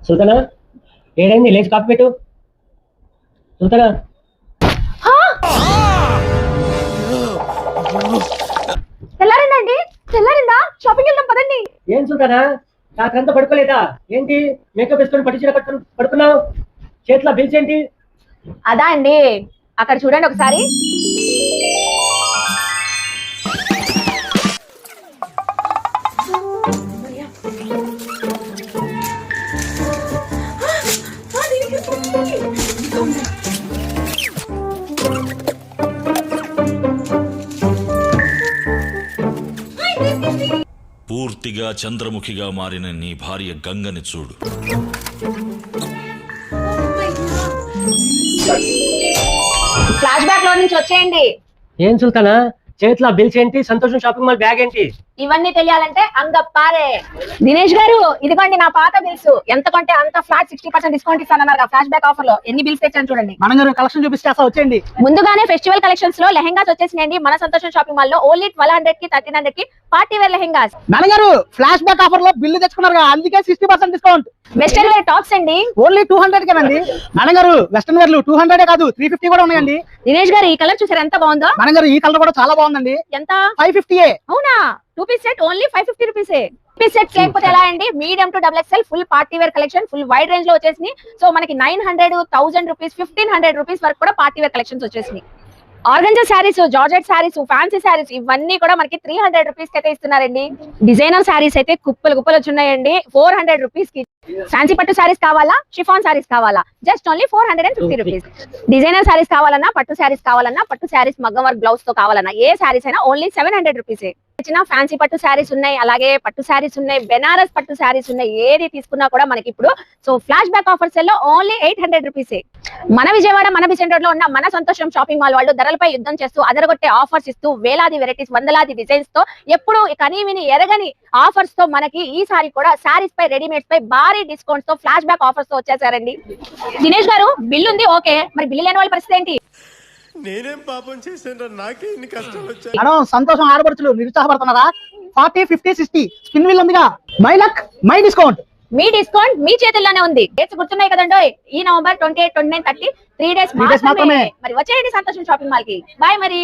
సుల్తానా ఏడైంది లేచి కాఫీ పెట్టు. సుల్తానా తెల్లారిందండి. తెల్లారిందా? షాపింగ్ వెళ్దాం పదండి. ఏం సుల్తానా రాత్రంతా పడుకోలేదా ఏంటి? మేకప్ వేసుకొని పట్టు చీర కట్టుకొని పడుకున్నావు. చేతిలో బిల్స్ ఏంటి? అదా అండి, అక్కడ చూడండి ఒకసారి. పూర్తిగా చంద్రముఖిగా మారిన నీ భార్య గంగని చూడు. ఫ్లాష్ బ్యాక్ లో నుంచి వచ్చేయండి. ఏం సుల్తానా చేతిలో బిల్స్ ఏంటి? సంతోషం షాపింగ్ మాల్ బ్యాగ్ ఏంటి? ఇవన్నీ తెలియాలంటే అంగప్పారే. దినేష్ గారు, ఇదిగోండి నా పాత బిల్స్. ఎంత కొంటే అంత ఫ్లాట్ 60% డిస్కౌంట్ ఇస్తానన్నారు ఫ్లాష్ బ్యాక్ ఆఫర్ లో. ఎన్ని బిల్స్ తెచ్చాను చూడండి. మనం గారు కలెక్షన్ చూపిస్తే వచ్చేయండి. ముందుగానే ఫెస్టివల్ కలెక్షన్స్ లో లెహంగాస్ వచ్చేసినాయండి మన సంతోషం షాపింగ్ మాల్ లో. ఓన్లీ 1200 కి 1300 కి పార్టీ వేర్ లెహంగాస్. మేడం గారు ఫ్లాష్ బ్యాక్ ఆఫర్ లో బిల్లు తెచ్చుకున్నారు, అందుకే 60% డిస్కౌంట్. వెస్టర్న్ వేర్ టాప్స్ అండి ఓన్లీ 200 కేనండి. మేడం గారు వెస్టర్న్ వేర్లు 200 కాదు 350 కూడా ఉన్నాయండి. దినేష్ గారు, ఈ కలర్ చూసారు ఎంత బాగుందో? మేడం గారు ఈ కలర్ కూడా చాలా బాగుందండి. ఎంత? 550. అవునా? 2 piece set only 550 rupees. Piece set లేకపోతే ఎలా అండి? Medium to XXL full party wear collection full wide range లో వచ్చేసింది. సో మనకి 900, 1000 రూపీస్, 1500 రూపీస్ వరకు కూడా పార్టీ వేర్ కలెక్షన్స్ వచ్చేసినాయి. Organza saris, georgette saris, fancy saris ఇవన్నీ కూడా మనకి 300 రూపీస్ కి అయితే ఇస్తున్నారండి. డిజైనర్ శారీస్ అయితే కుప్పలు కుప్పలు వచ్చున్నాయండి 400 రూపీస్ కి. ఫ్యాన్సీ పట్టు శారీస్ కావాలా, షిఫాన్ శారీస్ కావాలా, just only 450 rupees. Designer saris కావాలన్నా, పట్టు శారీస్ కావాలన్నా, పట్టు శారీస్ మగ్గం వర్క్ బ్లౌజ్ తో కావాలన్నా, ఏ శారీస్ అయినా ఓన్లీ 700 రూపీస్. చిన్న ఫ్యాన్సీ పట్టు శారీస్ ఉన్నాయి, అలాగే పట్టు శారీస్ ఉన్నాయి, బెనారస్ పట్టు శారీస్ ఉన్నాయి. ఏది తీసుకున్నా కూడా మనకి ఇప్పుడు సో ఫ్లాష్ బ్యాక్ ఆఫర్స్ లో ఓన్లీ 800 రూపీస్. మన విజయవాడ మన బిసెంట్ రోడ్ లో ఉన్న మన సంతోషం షాపింగ్ మాల్ వాళ్ళు ధరలపై యుద్ధం చేస్తూ అదరగొట్టే ఆఫర్స్ ఇస్తూ వేలాది వెరైటీస్, వందలాది డిజైన్స్ తో ఎప్పుడు కనీవిని ఎరగని ఆఫర్స్ తో మనకి ఈసారి కూడా శారీస్ పై, రెడీమేడ్స్ పై భారీ డిస్కౌంట్స్ తో ఫ్లాష్ బ్యాక్ ఆఫర్స్ తో వచ్చేసారండి. దినేష్ గారు, బిల్లు ఉంది ఓకే, మరి బిల్లు లేని వాళ్ళ పరిస్థితి ఏంటి? నేనేం పాపం చేశాను, నాకే ఇన్ని కష్టాలు వచ్చాయి. మేడం సంతోషం ఆడపడుచులు నిరుత్సాహపడుతున్నారా? 40, 50, 60 స్పిన్ వీల్ ఉందిగా. My luck my discount. మీ డిస్కౌంట్ మీ చేతుల్లోనే ఉంది. డేట్స్ గుర్తున్నాయి కదండో. ఈ నవంబర్ 28, 29, 30 3 డేస్ మాత్రమే. మరి వచ్చేయండి సంతోషం షాపింగ్ మాల్ కి. బాయ్ మరి.